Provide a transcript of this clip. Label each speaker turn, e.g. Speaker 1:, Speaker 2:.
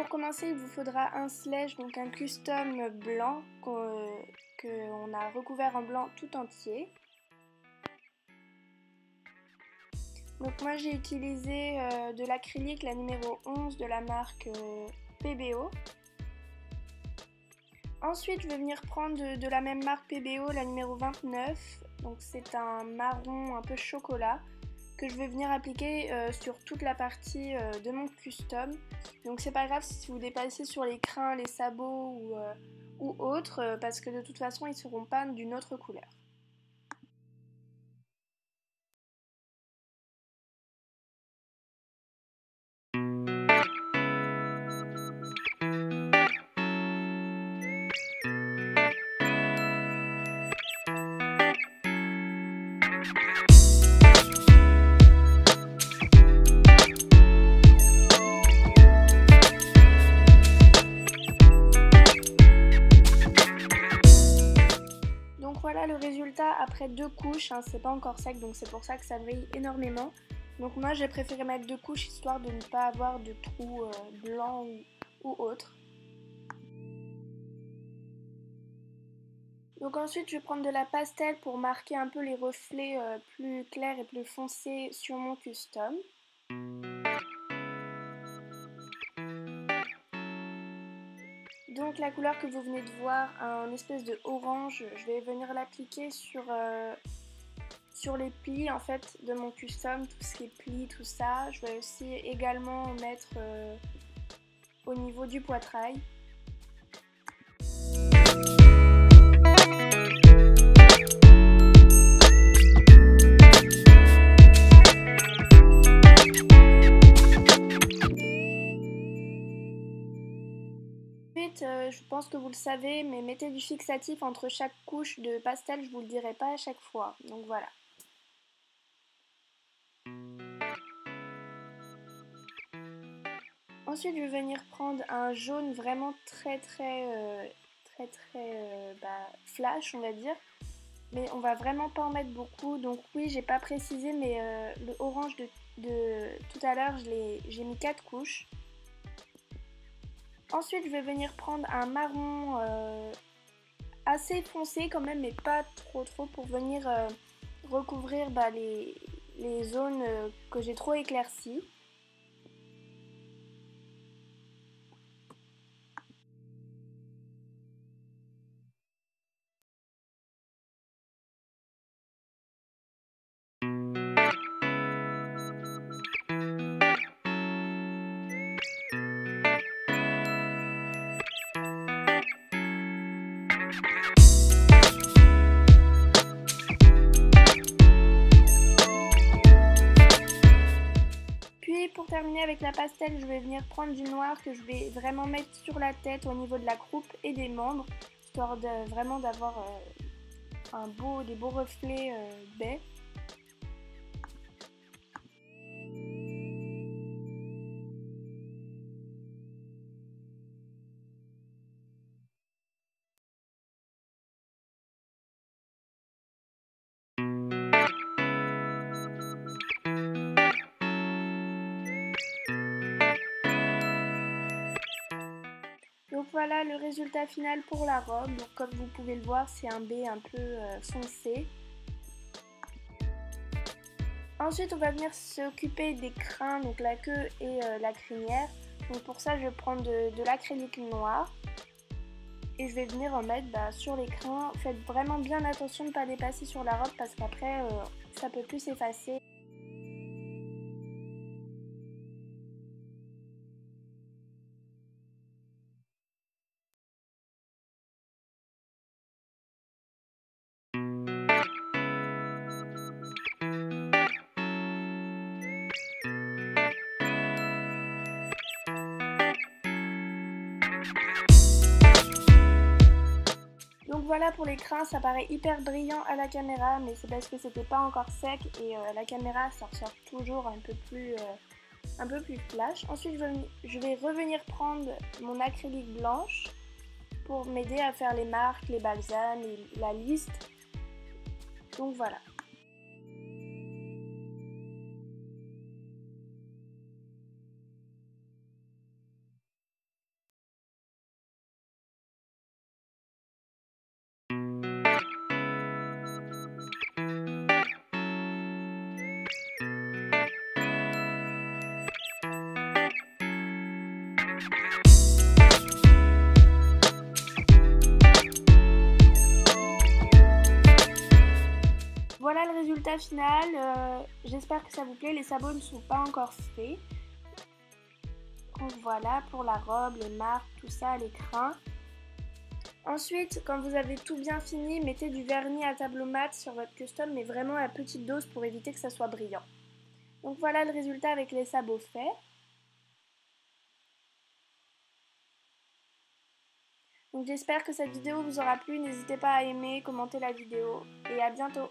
Speaker 1: pour commencer, il vous faudra un sledge, donc un custom blanc qu'on a recouvert en blanc tout entier. Donc moi j'ai utilisé de l'acrylique, la numéro 11 de la marque PBO. Ensuite je vais venir prendre de la même marque PBO, la numéro 29. Donc c'est un marron un peu chocolat que je vais venir appliquer sur toute la partie de mon custom. Donc c'est pas grave si vous dépassez sur les crins, les sabots ou autres, parce que de toute façon ils seront pas d'une autre couleur. Donc voilà le résultat après 2 couches, hein, c'est pas encore sec donc c'est pour ça que ça brille énormément. Donc moi j'ai préféré mettre 2 couches histoire de ne pas avoir de trous blancs ou autres. Donc ensuite je vais prendre de la pastel pour marquer un peu les reflets plus clairs et plus foncés sur mon custom. Donc la couleur que vous venez de voir, un espèce de orange, je vais venir l'appliquer sur les plis en fait de mon custom, tout ce qui est plis, tout ça. Je vais aussi également mettre au niveau du poitrail. Ensuite, je pense que vous le savez, mais mettez du fixatif entre chaque couche de pastel, je vous le dirai pas à chaque fois. Donc voilà. Ensuite, je vais venir prendre un jaune vraiment très flash, on va dire. Mais on va vraiment pas en mettre beaucoup. Donc oui, j'ai pas précisé, mais le orange de tout à l'heure, j'ai mis 4 couches. Ensuite, je vais venir prendre un marron assez foncé quand même, mais pas trop pour venir recouvrir les zones que j'ai trop éclaircies. Pour terminer avec la pastel, je vais venir prendre du noir que je vais vraiment mettre sur la tête au niveau de la croupe et des membres, histoire vraiment d'avoir des beaux reflets baies. Donc voilà le résultat final pour la robe. Donc comme vous pouvez le voir, c'est un B un peu foncé. Ensuite on va venir s'occuper des crins, donc la queue et la crinière. Donc pour ça je vais prendre de l'acrylique noir et je vais venir en mettre sur les crins. Faites vraiment bien attention de ne pas dépasser sur la robe parce qu'après ça peut plus s'effacer. Donc voilà pour les crins, ça paraît hyper brillant à la caméra, mais c'est parce que c'était pas encore sec et la caméra ça ressort toujours un peu plus flash. Ensuite je vais revenir prendre mon acrylique blanche pour m'aider à faire les marques, les balsames et la liste. Donc voilà. résultat final, j'espère que ça vous plaît. Les sabots ne sont pas encore faits. Donc voilà pour la robe, les marques, tout ça, les crins. Ensuite, quand vous avez tout bien fini, mettez du vernis à tableau mat sur votre custom, mais vraiment à petite dose pour éviter que ça soit brillant. Donc voilà le résultat avec les sabots faits. Donc j'espère que cette vidéo vous aura plu. N'hésitez pas à aimer, commenter la vidéo et à bientôt.